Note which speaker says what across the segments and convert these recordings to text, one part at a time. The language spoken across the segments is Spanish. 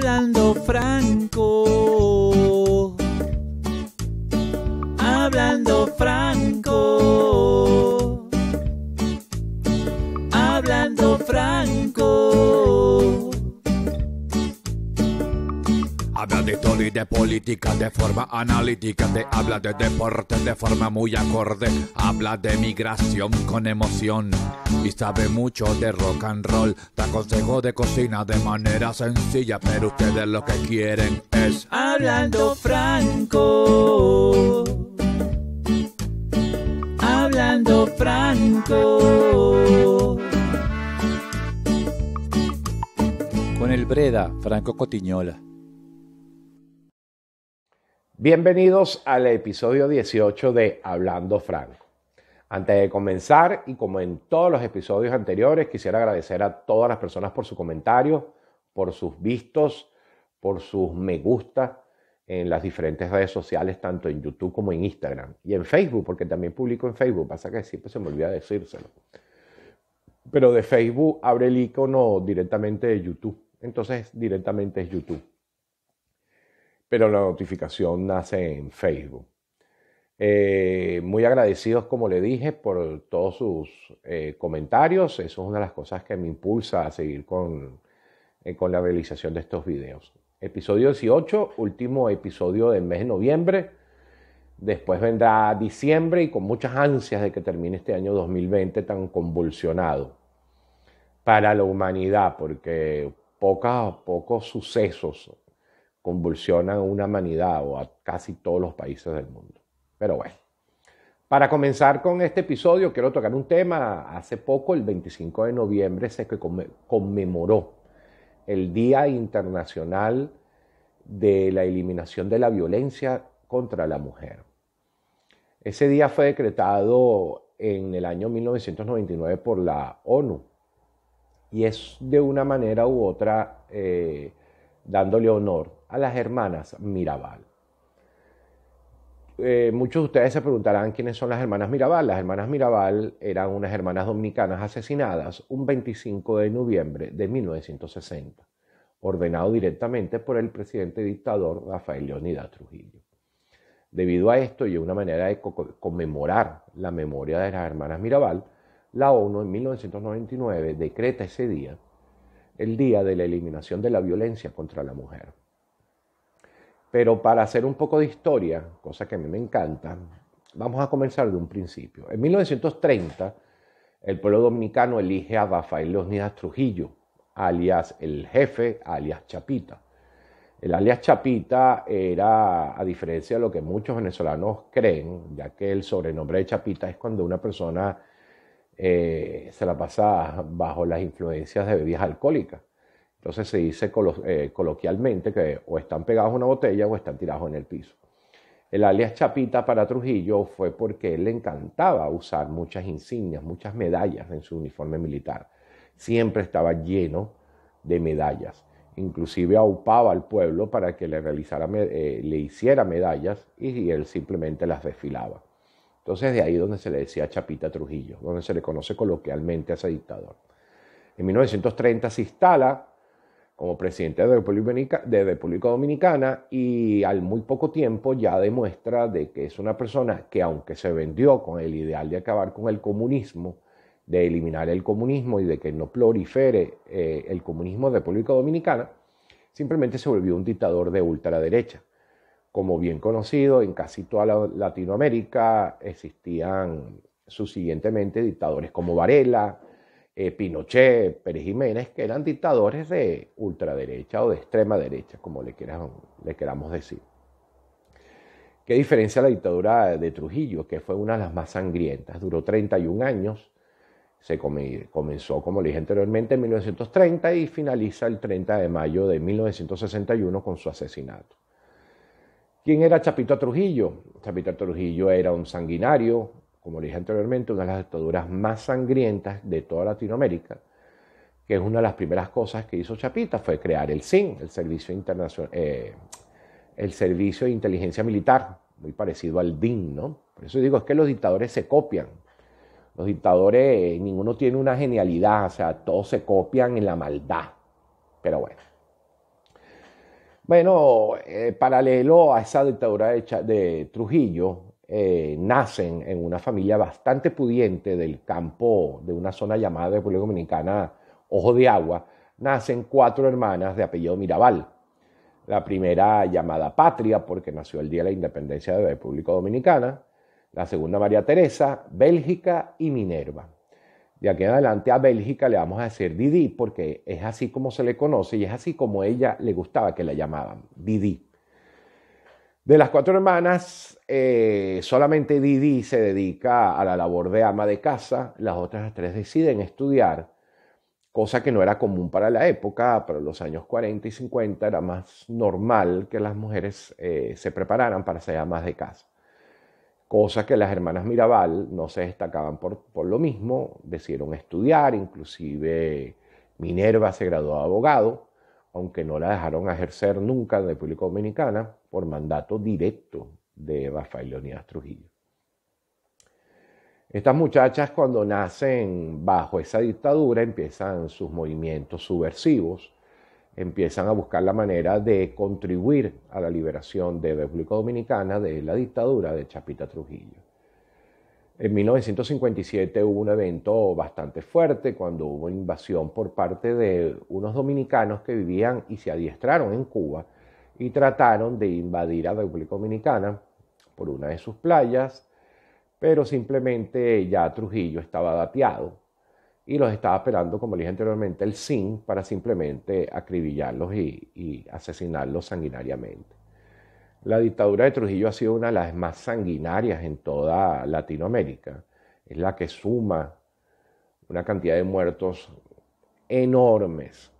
Speaker 1: Hablando Franco. Hablando Franco. Hablando Franco.
Speaker 2: Habla de todo y de política de forma analítica. Te habla de deporte de forma muy acorde. Habla de migración con emoción. Y sabe mucho de rock and roll. Da consejo de cocina de manera sencilla. Pero ustedes lo que quieren es
Speaker 1: Hablando Franco. Hablando Franco.
Speaker 3: Con el Breda, Franco Cotiñola.
Speaker 4: Bienvenidos al episodio 18 de Hablando Franco. Antes de comenzar, y como en todos los episodios anteriores, quisiera agradecer a todas las personas por su comentario, por sus vistos, por sus me gusta en las diferentes redes sociales, tanto en YouTube como en Instagram. Y en Facebook, porque también publico en Facebook, pasa que siempre se me olvida decírselo. Pero de Facebook abre el icono directamente de YouTube, entonces directamente es YouTube. Pero la notificación nace en Facebook. Muy agradecidos, como le dije, por todos sus comentarios. Eso es una de las cosas que me impulsa a seguir con la realización de estos videos. Episodio 18, último episodio del mes de noviembre. Después vendrá diciembre y con muchas ansias de que termine este año 2020 tan convulsionado para la humanidad, porque pocos sucesos convulsionan a una humanidad o a casi todos los países del mundo. Pero bueno, para comenzar con este episodio quiero tocar un tema. Hace poco, el 25 de noviembre, se conmemoró el Día Internacional de la Eliminación de la Violencia contra la Mujer. Ese día fue decretado en el año 1999 por la ONU y es de una manera u otra dándole honor a las hermanas Mirabal. Muchos de ustedes se preguntarán quiénes son las hermanas Mirabal. Las hermanas Mirabal eran unas hermanas dominicanas asesinadas un 25 de noviembre de 1960, ordenado directamente por el presidente dictador Rafael Leónidas Trujillo. Debido a esto y una manera de conmemorar la memoria de las hermanas Mirabal, la ONU en 1999 decreta ese día el Día de la Eliminación de la Violencia contra la Mujer. Pero para hacer un poco de historia, cosa que a mí me encanta, vamos a comenzar de un principio. En 1930, el pueblo dominicano elige a Rafael Leónidas Trujillo, alias el jefe, alias Chapita. El alias Chapita era, a diferencia de lo que muchos venezolanos creen, ya que el sobrenombre de Chapita es cuando una persona se la pasa bajo las influencias de bebidas alcohólicas. Entonces se dice coloquialmente que o están pegados a una botella o están tirados en el piso. El alias Chapita para Trujillo fue porque él le encantaba usar muchas insignias, muchas medallas en su uniforme militar. Siempre estaba lleno de medallas. Inclusive aupaba al pueblo para que le hiciera medallas y él simplemente las desfilaba. Entonces de ahí donde se le decía Chapita Trujillo, donde se le conoce coloquialmente a ese dictador. En 1930 se instala como presidente de República Dominicana y al muy poco tiempo ya demuestra de que es una persona que, aunque se vendió con el ideal de acabar con el comunismo, de eliminar el comunismo y de que no prolifere el comunismo de República Dominicana, simplemente se volvió un dictador de ultraderecha. Como bien conocido, en casi toda Latinoamérica existían subsiguientemente dictadores como Varela, Pinochet, Pérez Jiménez, que eran dictadores de ultraderecha o de extrema derecha, como le queramos decir. ¿Qué diferencia la dictadura de Trujillo, que fue una de las más sangrientas? Duró 31 años, comenzó, como le dije anteriormente, en 1930 y finaliza el 30 de mayo de 1961 con su asesinato. ¿Quién era Chapita Trujillo? Chapita Trujillo era un sanguinario, como le dije anteriormente, una de las dictaduras más sangrientas de toda Latinoamérica, que es una de las primeras cosas que hizo Chapita, fue crear el SIN, el Servicio de Inteligencia Militar, muy parecido al DIN, ¿no? Por eso digo, es que los dictadores se copian. Los dictadores, ninguno tiene una genialidad, o sea, todos se copian en la maldad. Pero bueno. Bueno, paralelo a esa dictadura de Trujillo, nacen en una familia bastante pudiente del campo de una zona llamada de República Dominicana Ojo de Agua, nacen 4 hermanas de apellido Mirabal. La primera llamada Patria, porque nació el día de la independencia de la República Dominicana. La segunda María Teresa, Bélgica y Minerva. De aquí en adelante a Bélgica le vamos a decir Didi, porque es así como se le conoce y es así como a ella le gustaba que la llamaban, Didi. De las 4 hermanas, solamente Didi se dedica a la labor de ama de casa, las otras 3 deciden estudiar, cosa que no era común para la época. Para los años 40 y 50 era más normal que las mujeres se prepararan para ser amas de casa. Cosa que las hermanas Mirabal no se destacaban por lo mismo, decidieron estudiar, inclusive Minerva se graduó de abogado, aunque no la dejaron ejercer nunca en la República Dominicana por mandato directo de Rafael Leónidas Trujillo. Estas muchachas, cuando nacen bajo esa dictadura, empiezan sus movimientos subversivos, empiezan a buscar la manera de contribuir a la liberación de República Dominicana de la dictadura de Chapita Trujillo. En 1957 hubo un evento bastante fuerte cuando hubo invasión por parte de unos dominicanos que vivían y se adiestraron en Cuba y trataron de invadir a República Dominicana por una de sus playas, pero simplemente ya Trujillo estaba dateado y los estaba esperando, como le dije anteriormente, el SIN para simplemente acribillarlos y asesinarlos sanguinariamente. La dictadura de Trujillo ha sido una de las más sanguinarias en toda Latinoamérica. Es la que suma una cantidad de muertos enormes.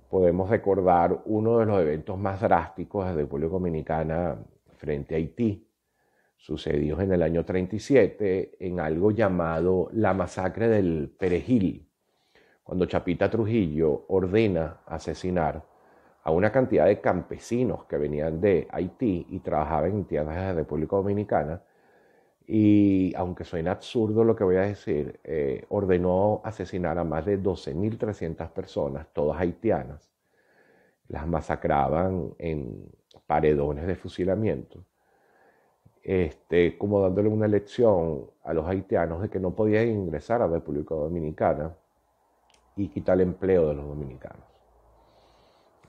Speaker 4: Podemos recordar uno de los eventos más drásticos de la República Dominicana frente a Haití, sucedió en el año 37 en algo llamado la masacre del Perejil, cuando Chapita Trujillo ordena asesinar a una cantidad de campesinos que venían de Haití y trabajaban en tierras de la República Dominicana. Y aunque suena absurdo lo que voy a decir, ordenó asesinar a más de 12.300 personas, todas haitianas. Las masacraban en paredones de fusilamiento. Como dándole una lección a los haitianos de que no podían ingresar a la República Dominicana y quitar el empleo de los dominicanos.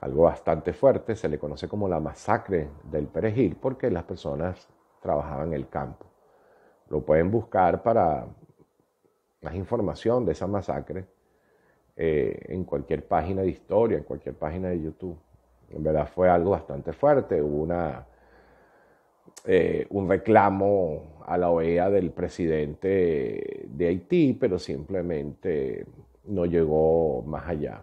Speaker 4: Algo bastante fuerte, se le conoce como la masacre del Perejil porque las personas trabajaban en el campo. Lo pueden buscar para más información de esa masacre en cualquier página de historia, en cualquier página de YouTube. En verdad fue algo bastante fuerte, hubo un reclamo a la OEA del presidente de Haití, pero simplemente no llegó más allá.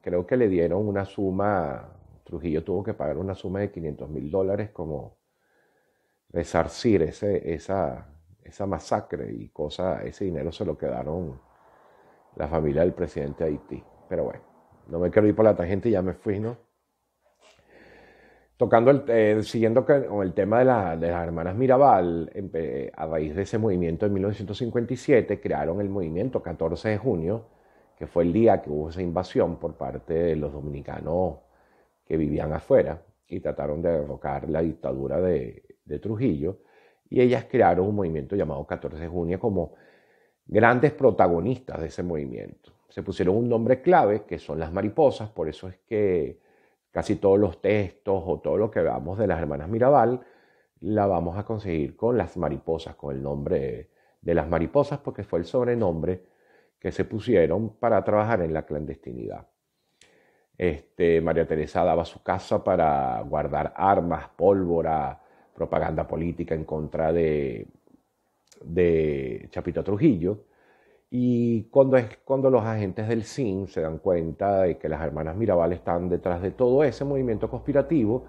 Speaker 4: Creo que le dieron una suma, Trujillo tuvo que pagar una suma de $500,000 como resarcir esa masacre y ese dinero se lo quedaron la familia del presidente de Haití. Pero bueno, no me quiero ir por la tangente, ya me fui, ¿no? Siguiendo con el tema de las hermanas Mirabal, a raíz de ese movimiento en 1957 crearon el movimiento 14 de junio, que fue el día que hubo esa invasión por parte de los dominicanos que vivían afuera y trataron de derrocar la dictadura de Trujillo, y ellas crearon un movimiento llamado 14 de junio como grandes protagonistas de ese movimiento. Se pusieron un nombre clave que son las mariposas, por eso es que casi todos los textos o todo lo que veamos de las hermanas Mirabal la vamos a conseguir con las mariposas, con el nombre de las mariposas, porque fue el sobrenombre que se pusieron para trabajar en la clandestinidad. María Teresa daba su casa para guardar armas, pólvora, propaganda política en contra de Chapita Trujillo. Y cuando los agentes del SIN se dan cuenta de que las hermanas Mirabal están detrás de todo ese movimiento conspirativo,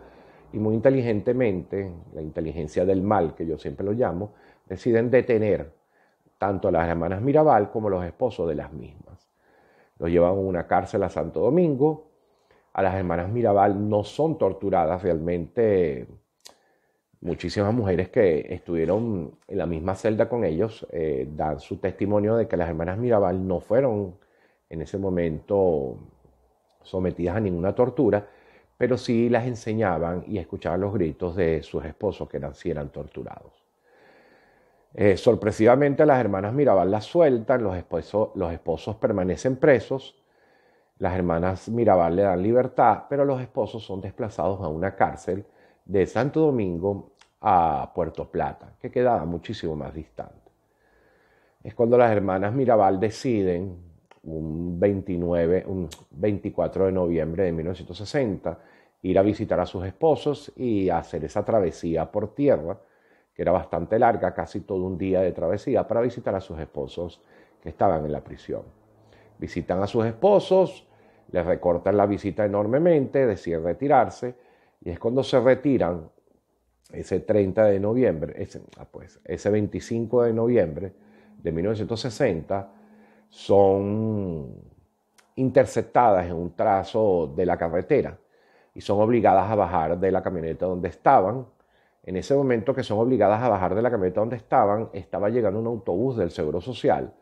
Speaker 4: y muy inteligentemente, la inteligencia del mal, que yo siempre lo llamo, deciden detener tanto a las hermanas Mirabal como a los esposos de las mismas. Los llevan a una cárcel a Santo Domingo. A las hermanas Mirabal no son torturadas realmente. Muchísimas mujeres que estuvieron en la misma celda con ellos dan su testimonio de que las hermanas Mirabal no fueron en ese momento sometidas a ninguna tortura, pero sí las enseñaban y escuchaban los gritos de sus esposos que sí eran torturados. Sorpresivamente las hermanas Mirabal las sueltan, los esposos permanecen presos, las hermanas Mirabal le dan libertad, pero los esposos son desplazados a una cárcel de Santo Domingo a Puerto Plata, que quedaba muchísimo más distante. Es cuando las hermanas Mirabal deciden, un 24 de noviembre de 1960, ir a visitar a sus esposos y hacer esa travesía por tierra, que era bastante larga, casi todo un día de travesía, para visitar a sus esposos que estaban en la prisión. Visitan a sus esposos, les recortan la visita enormemente, deciden retirarse, y es cuando se retiran, ese 30 de noviembre, ese 25 de noviembre de 1960, son interceptadas en un trazo de la carretera y son obligadas a bajar de la camioneta donde estaban. En ese momento que son obligadas a bajar de la camioneta donde estaban, estaba llegando un autobús del Seguro Social.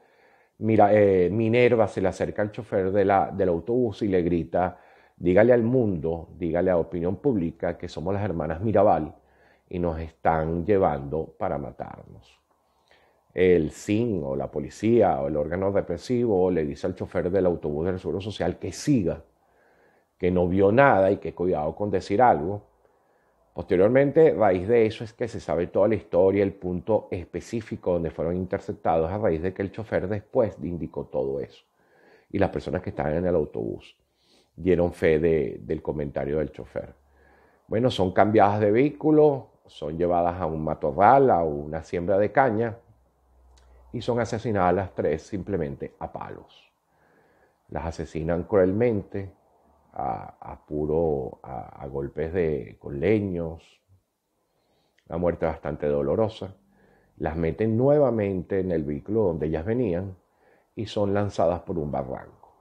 Speaker 4: Minerva se le acerca al chofer del autobús y le grita: dígale al mundo, dígale a opinión pública que somos las hermanas Mirabal y nos están llevando para matarnos. El SIN o la policía o el órgano represivo le dice al chofer del autobús del Seguro Social que siga, que no vio nada y que cuidado con decir algo. Posteriormente, a raíz de eso es que se sabe toda la historia, el punto específico donde fueron interceptados, a raíz de que el chofer después indicó todo eso. Y las personas que estaban en el autobús dieron fe del comentario del chofer. Bueno, son cambiadas de vehículo, son llevadas a un matorral, a una siembra de caña, y son asesinadas las tres simplemente a palos. Las asesinan cruelmente, a golpes con leños, una muerte bastante dolorosa. Las meten nuevamente en el vehículo donde ellas venían y son lanzadas por un barranco.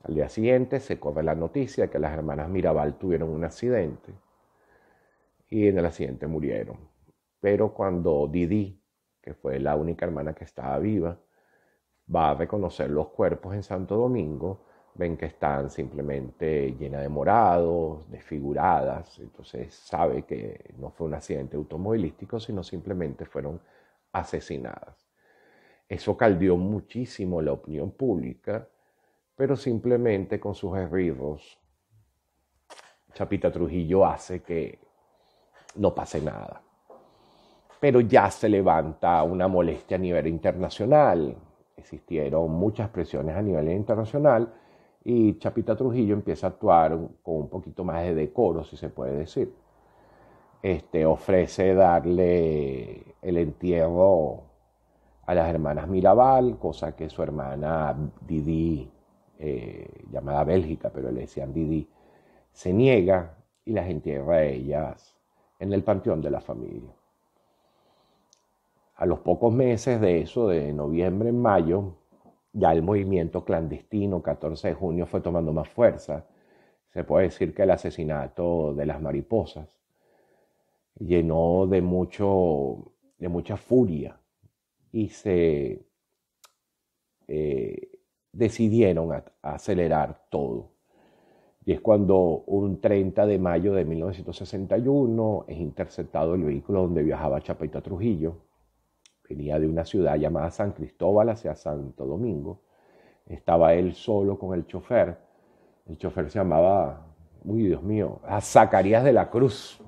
Speaker 4: Al día siguiente se corre la noticia de que las hermanas Mirabal tuvieron un accidente y en el accidente murieron. Pero cuando Didi, que fue la única hermana que estaba viva, va a reconocer los cuerpos en Santo Domingo, ven que están simplemente llenas de morados, desfiguradas, entonces sabe que no fue un accidente automovilístico, sino simplemente fueron asesinadas. Eso caldeó muchísimo la opinión pública, pero simplemente con sus esbirros, Chapita Trujillo hace que no pase nada. Pero ya se levanta una molestia a nivel internacional, existieron muchas presiones a nivel internacional, y Chapita Trujillo empieza a actuar con un poquito más de decoro, si se puede decir. Ofrece darle el entierro a las hermanas Mirabal, cosa que su hermana Didi, llamada Bélgica, pero le decían Didi, se niega y las entierra a ellas en el panteón de la familia. A los pocos meses de eso, de noviembre en mayo, ya el movimiento clandestino 14 de junio fue tomando más fuerza. Se puede decir que el asesinato de las mariposas llenó de mucha furia y se decidieron a acelerar todo. Y es cuando un 30 de mayo de 1961 es interceptado el vehículo donde viajaba Chapita Trujillo. Venía de una ciudad llamada San Cristóbal hacia Santo Domingo. Estaba él solo con el chofer. El chofer se llamaba, Dios mío, Zacarías de la Cruz.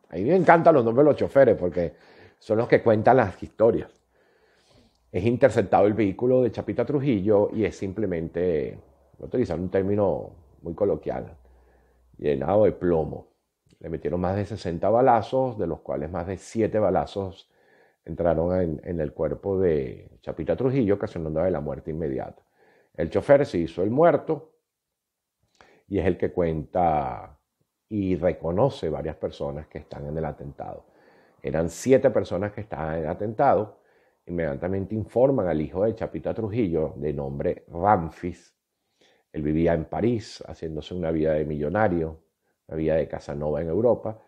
Speaker 4: A mí me encantan los nombres de los choferes porque son los que cuentan las historias. Es interceptado el vehículo de Chapita Trujillo y es simplemente, voy a utilizar un término muy coloquial, llenado de plomo. Le metieron más de 60 balazos, de los cuales más de 7 balazos entraron en el cuerpo de Chapita Trujillo, ocasionándole la muerte inmediata. El chofer se hizo el muerto y es el que cuenta y reconoce varias personas que están en el atentado. Eran 7 personas que estaban en el atentado. Inmediatamente informan al hijo de Chapita Trujillo, de nombre Ramfis. Él vivía en París, haciéndose una vida de millonario, una vida de Casanova en Europa.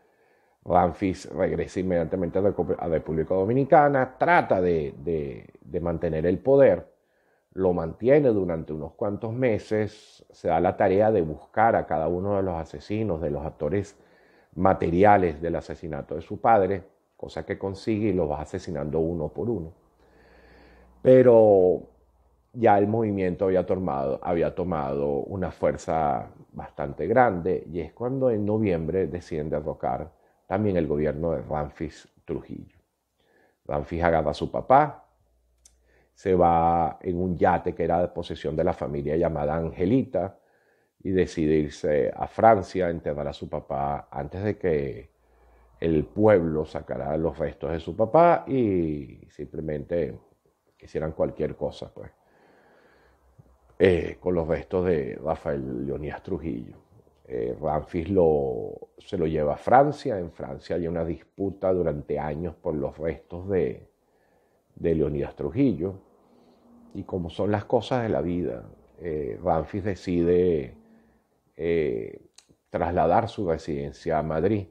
Speaker 4: Ramfis regresa inmediatamente a República Dominicana, trata de mantener el poder, lo mantiene durante unos cuantos meses, se da la tarea de buscar a cada uno de los asesinos, de los actores materiales del asesinato de su padre, cosa que consigue y los va asesinando uno por uno. Pero ya el movimiento había tomado una fuerza bastante grande y es cuando en noviembre deciden derrocar también el gobierno de Ramfis Trujillo. Ramfis agarra a su papá, se va en un yate que era de posesión de la familia llamada Angelita y decide irse a Francia a enterrar a su papá antes de que el pueblo sacara los restos de su papá y simplemente hicieran cualquier cosa, pues, con los restos de Rafael Leónidas Trujillo. Ramfis se lo lleva a Francia. En Francia hay una disputa durante años por los restos de Leónidas Trujillo. Y como son las cosas de la vida, Ramfis decide trasladar su residencia a Madrid.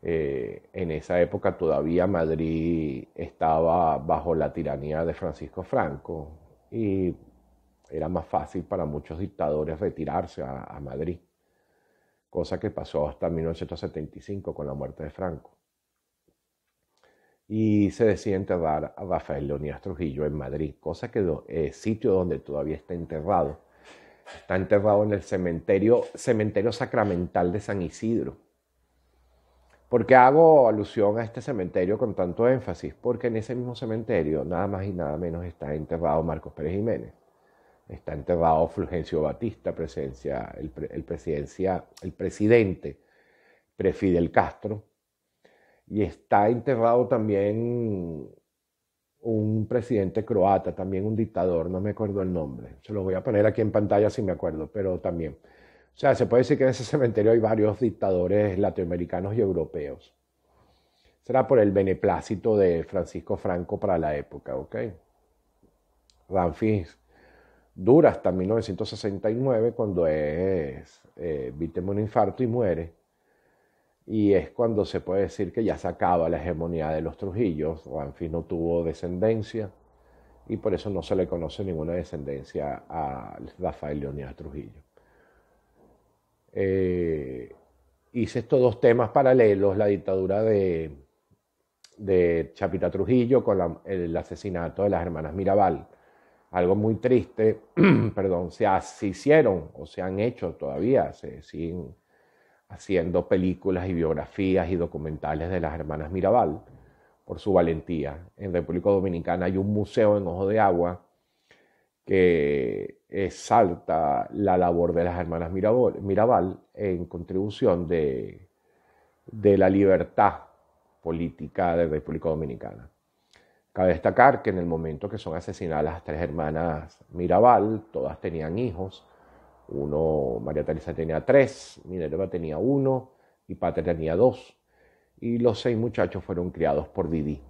Speaker 4: En esa época todavía Madrid estaba bajo la tiranía de Francisco Franco y era más fácil para muchos dictadores retirarse a Madrid, cosa que pasó hasta 1975 con la muerte de Franco. Y se decide enterrar a Rafael Leónidas Trujillo en Madrid, cosa que es sitio donde todavía está enterrado. Está enterrado en el cementerio sacramental de San Isidro. ¿Por qué hago alusión a este cementerio con tanto énfasis? Porque en ese mismo cementerio, nada más y nada menos, está enterrado Marcos Pérez Jiménez. Está enterrado Fulgencio Batista, el presidente pre-Fidel Castro. Y está enterrado también un presidente croata, también un dictador, no me acuerdo el nombre. Se lo voy a poner aquí en pantalla si me acuerdo, pero también. O sea, se puede decir que en ese cementerio hay varios dictadores latinoamericanos y europeos. Será por el beneplácito de Francisco Franco para la época, ¿ok? Ramfis dura hasta 1969 cuando es víctima de un infarto y muere. Y es cuando se puede decir que ya se acaba la hegemonía de los Trujillos. Ramfis no tuvo descendencia y por eso no se le conoce ninguna descendencia a Rafael Leónidas Trujillo. Hice estos dos temas paralelos, la dictadura de Chapita Trujillo con el asesinato de las hermanas Mirabal. Algo muy triste, perdón, se hicieron o se han hecho todavía, se siguen haciendo películas y biografías y documentales de las hermanas Mirabal por su valentía. En República Dominicana hay un museo en Ojo de Agua que exalta la labor de las hermanas Mirabal en contribución de la libertad política de República Dominicana. Cabe destacar que en el momento que son asesinadas las tres hermanas Mirabal, todas tenían hijos. María Teresa tenía 3, Minerva tenía 1 y Pater tenía 2. Y los 6 muchachos fueron criados por Didi.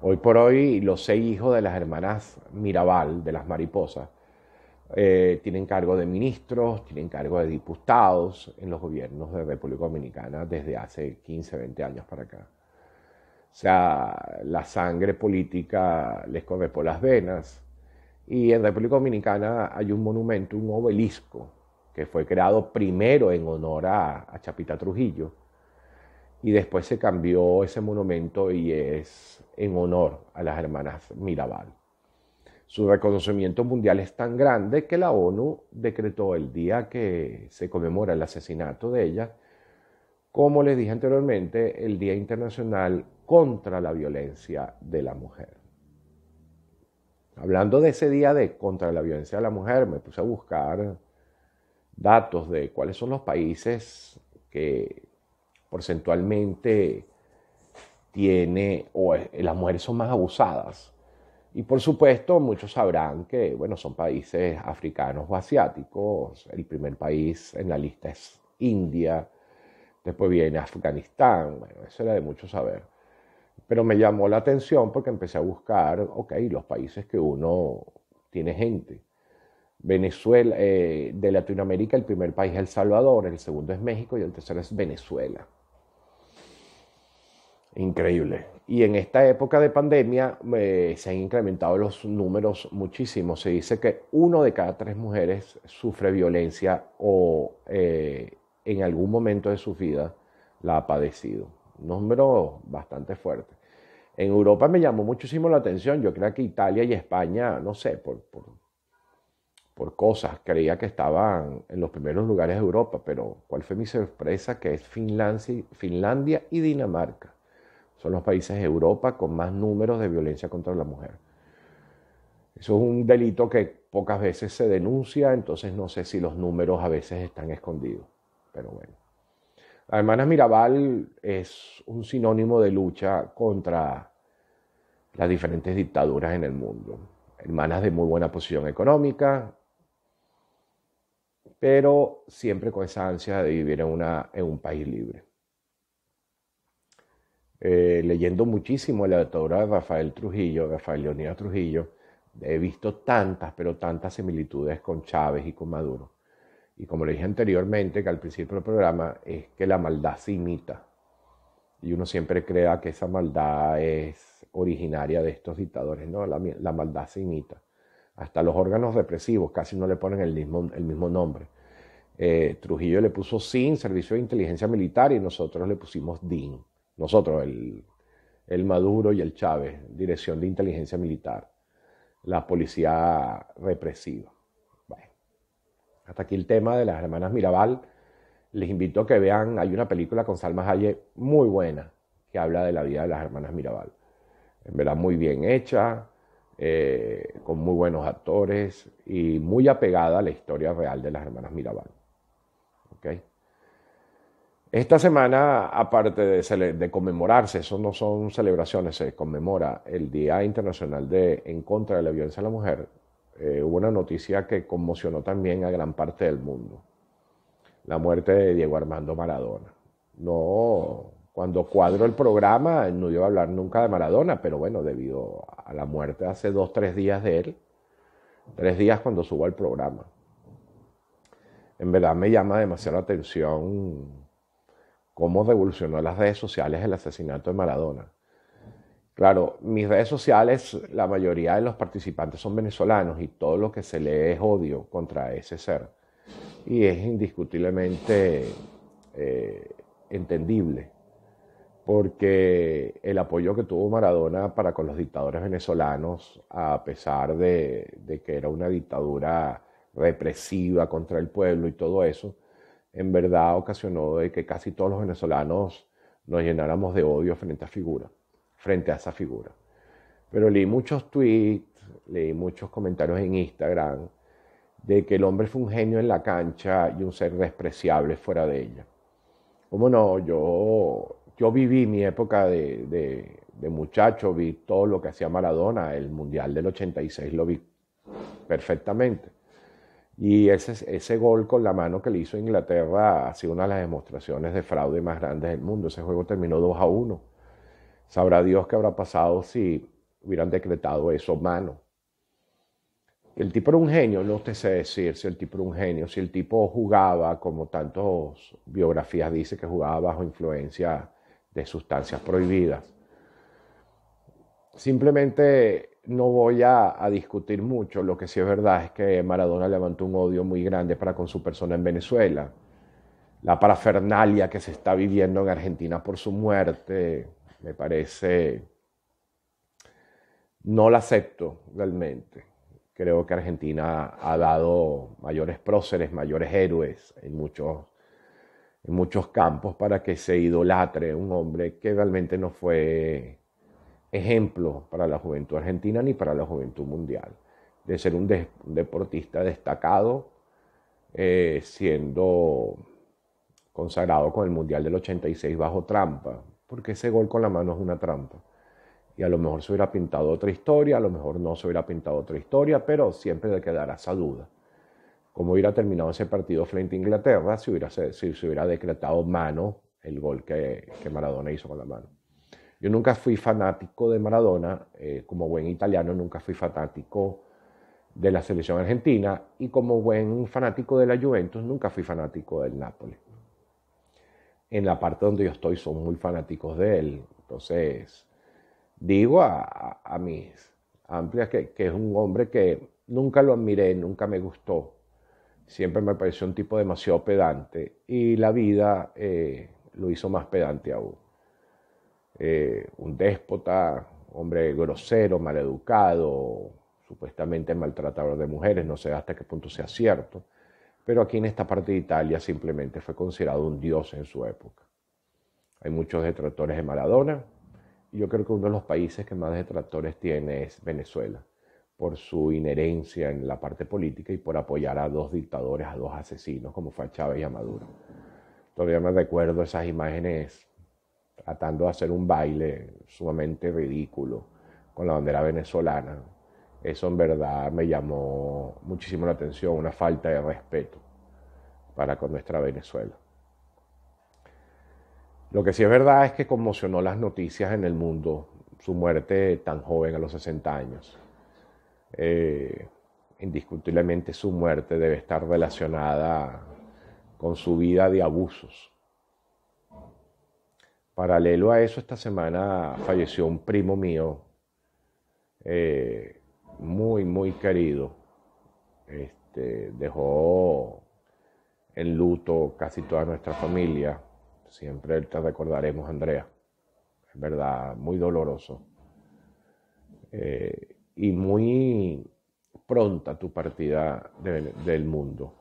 Speaker 4: Hoy por hoy, los 6 hijos de las hermanas Mirabal, de las mariposas, tienen cargo de ministros, tienen cargo de diputados en los gobiernos de República Dominicana desde hace 15, 20 años para acá. O sea, la sangre política les corre por las venas. Y en República Dominicana hay un monumento, un obelisco, que fue creado primero en honor a Chapita Trujillo y después se cambió ese monumento y es en honor a las hermanas Mirabal. Su reconocimiento mundial es tan grande que la ONU decretó el día que se conmemora el asesinato de ella, como les dije anteriormente, el Día Internacional contra la Violencia de la Mujer. Hablando de ese día contra la violencia de la mujer, me puse a buscar datos de cuáles son los países que porcentualmente las mujeres son más abusadas. Y por supuesto, muchos sabrán que, bueno, son países africanos o asiáticos. El primer país en la lista es India, después viene Afganistán. Bueno, eso era de mucho saber. Pero me llamó la atención porque empecé a buscar, los países que uno tiene gente. Venezuela, de Latinoamérica, el primer país es El Salvador, el segundo es México y el tercero es Venezuela. Increíble. Y en esta época de pandemia se han incrementado los números muchísimo. Se dice que 1 de cada 3 mujeres sufre violencia o en algún momento de su vida la ha padecido. Un número bastante fuerte. En Europa me llamó muchísimo la atención. Yo creo que Italia y España, no sé, por cosas, creía que estaban en los primeros lugares de Europa, pero ¿cuál fue mi sorpresa? Que es Finlandia y Dinamarca. Son los países de Europa con más números de violencia contra la mujer. Eso es un delito que pocas veces se denuncia, entonces no sé si los números a veces están escondidos. Pero bueno. Las hermanas Mirabal es un sinónimo de lucha contra las diferentes dictaduras en el mundo. Hermanas de muy buena posición económica, pero siempre con esa ansia de vivir en un país libre. Leyendo muchísimo la dictadura de Rafael Leónidas Trujillo, he visto tantas, pero tantas similitudes con Chávez y con Maduro. Y como le dije anteriormente, que al principio del programa, es que la maldad se imita. Y uno siempre crea que esa maldad es originaria de estos dictadores, ¿no? La maldad se imita. Hasta los órganos represivos casi no le ponen el mismo nombre. Trujillo le puso SIN, Servicio de Inteligencia Militar, y nosotros le pusimos DIN. Nosotros, el Maduro y el Chávez, Dirección de Inteligencia Militar, la policía represiva. Bueno, hasta aquí el tema de las hermanas Mirabal. Les invito a que vean, hay una película con Salma Hayek muy buena que habla de la vida de las hermanas Mirabal. En verdad muy bien hecha, con muy buenos actores y muy apegada a la historia real de las hermanas Mirabal. ¿Okay? Esta semana, aparte de conmemorarse, eso no son celebraciones, se conmemora el Día Internacional en contra de la violencia a la mujer, hubo una noticia que conmocionó también a gran parte del mundo. La muerte de Diego Armando Maradona. No, cuando cuadro el programa no iba a hablar nunca de Maradona, pero bueno, debido a la muerte hace 2, 3 días de él, 3 días cuando subo al programa. En verdad me llama demasiado la atención cómo revolucionó las redes sociales el asesinato de Maradona. Claro, mis redes sociales, la mayoría de los participantes son venezolanos y todo lo que se lee es odio contra ese ser. Y es indiscutiblemente entendible, porque el apoyo que tuvo Maradona para con los dictadores venezolanos, a pesar de que era una dictadura represiva contra el pueblo y todo eso, en verdad ocasionó de que casi todos los venezolanos nos llenáramos de odio frente a esa figura. Pero leí muchos tweets, leí muchos comentarios en Instagram, de que el hombre fue un genio en la cancha y un ser despreciable fuera de ella. ¿Cómo no? Yo viví mi época de muchacho, vi todo lo que hacía Maradona, el Mundial del 86 lo vi perfectamente. Y ese gol con la mano que le hizo Inglaterra ha sido una de las demostraciones de fraude más grandes del mundo. Ese juego terminó 2-1. Sabrá Dios qué habrá pasado si hubieran decretado eso mano. El tipo era un genio, no te sé decir si el tipo era un genio, si el tipo jugaba, como tantas biografías dice, que jugaba bajo influencia de sustancias prohibidas. Simplemente no voy a discutir mucho, lo que sí es verdad es que Maradona levantó un odio muy grande para con su persona en Venezuela. La parafernalia que se está viviendo en Argentina por su muerte, me parece, no la acepto realmente. Creo que Argentina ha dado mayores próceres, mayores héroes en muchos campos para que se idolatre un hombre que realmente no fue ejemplo para la juventud argentina ni para la juventud mundial. De ser un deportista destacado, siendo consagrado con el Mundial del 86 bajo trampa, porque ese gol con la mano es una trampa. Y a lo mejor se hubiera pintado otra historia, a lo mejor no se hubiera pintado otra historia, pero siempre le quedará esa duda. ¿Cómo hubiera terminado ese partido frente a Inglaterra si se hubiera decretado mano el gol que Maradona hizo con la mano? Yo nunca fui fanático de Maradona, como buen italiano nunca fui fanático de la selección argentina, y como buen fanático de la Juventus nunca fui fanático del Napoli. en la parte donde yo estoy son muy fanáticos de él. Entonces, digo a mis amplias que es un hombre que nunca lo admiré, nunca me gustó. Siempre me pareció un tipo demasiado pedante y la vida lo hizo más pedante aún. Un déspota, hombre grosero, maleducado, supuestamente maltratador de mujeres, no sé hasta qué punto sea cierto, pero aquí en esta parte de Italia simplemente fue considerado un dios en su época. Hay muchos detractores de Maradona y yo creo que uno de los países que más detractores tiene es Venezuela, por su inherencia en la parte política y por apoyar a dos dictadores, a dos asesinos como fue a Chávez y a Maduro. Todavía me recuerdo esas imágenes tratando de hacer un baile sumamente ridículo con la bandera venezolana. Eso en verdad me llamó muchísimo la atención, una falta de respeto para con nuestra Venezuela. Lo que sí es verdad es que conmocionó las noticias en el mundo, su muerte tan joven a los 60 años. Indiscutiblemente su muerte debe estar relacionada con su vida de abusos. Paralelo a eso, esta semana falleció un primo mío, muy querido. Dejó en luto casi toda nuestra familia. Siempre te recordaremos, Andrea. Es verdad, muy doloroso. Y muy pronta tu partida del mundo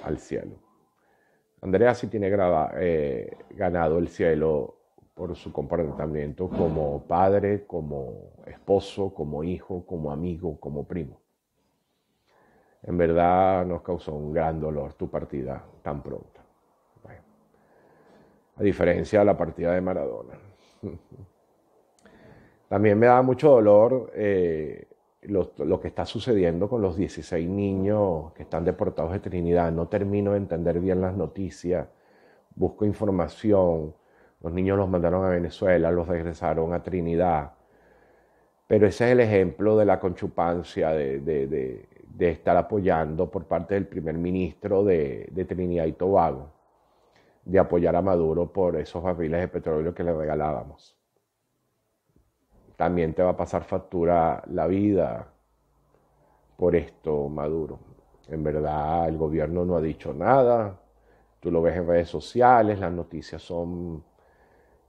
Speaker 4: al cielo. Andrea sí tiene ganado el cielo por su comportamiento como padre, como esposo, como hijo, como amigo, como primo. En verdad nos causó un gran dolor tu partida tan pronta. Bueno, a diferencia de la partida de Maradona. También me da mucho dolor lo que está sucediendo con los 16 niños que están deportados de Trinidad. No termino de entender bien las noticias, busco información. Los niños los mandaron a Venezuela, los regresaron a Trinidad. Pero ese es el ejemplo de la conchupancia de estar apoyando por parte del primer ministro de Trinidad y Tobago, de apoyar a Maduro por esos barriles de petróleo que le regalábamos. También te va a pasar factura la vida por esto, Maduro. En verdad, el gobierno no ha dicho nada. Tú lo ves en redes sociales, las noticias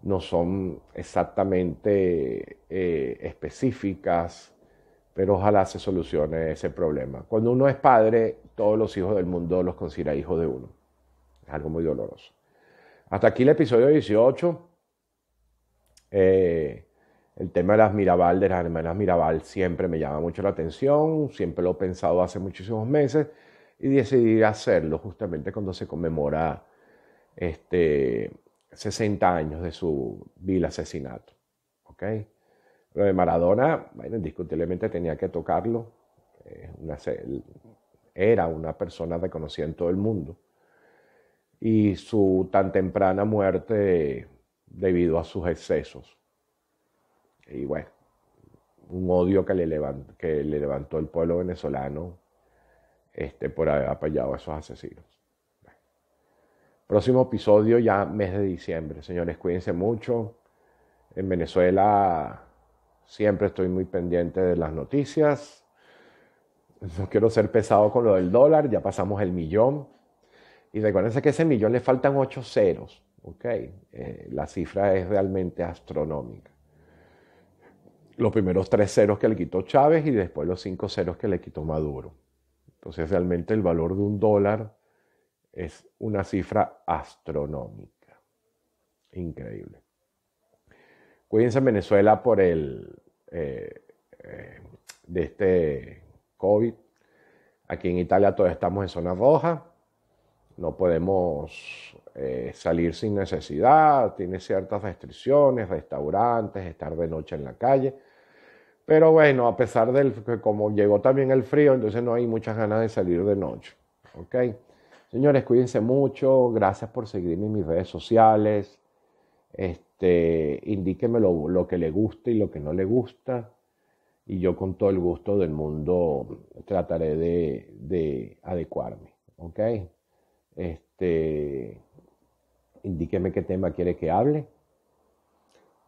Speaker 4: no son exactamente específicas, pero ojalá se solucione ese problema. Cuando uno es padre, todos los hijos del mundo los considera hijos de uno. Es algo muy doloroso. Hasta aquí el episodio 18. El tema de las Mirabal, de las hermanas Mirabal, siempre me llama mucho la atención, siempre lo he pensado hace muchísimos meses y decidí hacerlo justamente cuando se conmemora 60 años de su vil asesinato. ¿Okay? Lo de Maradona, bueno, indiscutiblemente tenía que tocarlo. Era una persona reconocida en todo el mundo. Y su tan temprana muerte debido a sus excesos. Y bueno, un odio que le levantó el pueblo venezolano por haber apoyado a esos asesinos. Bueno. Próximo episodio ya mes de diciembre. Señores, cuídense mucho. En Venezuela siempre estoy muy pendiente de las noticias. No quiero ser pesado con lo del dólar, ya pasamos el 1.000.000. Y recuérdense que a ese 1.000.000 le faltan 8 ceros. ¿Okay? La cifra es realmente astronómica. Los primeros 3 ceros que le quitó Chávez y después los 5 ceros que le quitó Maduro. Entonces realmente el valor de un dólar es una cifra astronómica. Increíble. Cuídense en Venezuela por de este COVID. Aquí en Italia todavía estamos en zona roja. No podemos salir sin necesidad. Tiene ciertas restricciones, restaurantes, estar de noche en la calle. Pero bueno, a pesar que como llegó también el frío, entonces no hay muchas ganas de salir de noche. ¿Ok? Señores, cuídense mucho. Gracias por seguirme en mis redes sociales. Indíqueme lo que le gusta y lo que no le gusta. Y yo con todo el gusto del mundo trataré de adecuarme. ¿Ok? indíqueme qué tema quiere que hable.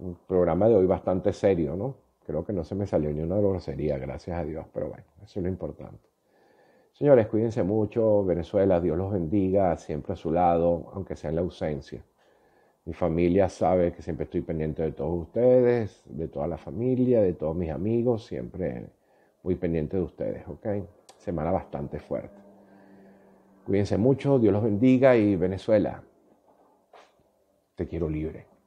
Speaker 4: Un programa de hoy bastante serio, ¿no? Creo que no se me salió ni una grosería, gracias a Dios, pero bueno, eso es lo importante. Señores, cuídense mucho, Venezuela, Dios los bendiga, siempre a su lado, aunque sea en la ausencia. Mi familia sabe que siempre estoy pendiente de todos ustedes, de toda la familia, de todos mis amigos, siempre muy pendiente de ustedes, ¿ok? Semana bastante fuerte. Cuídense mucho, Dios los bendiga y Venezuela, te quiero libre.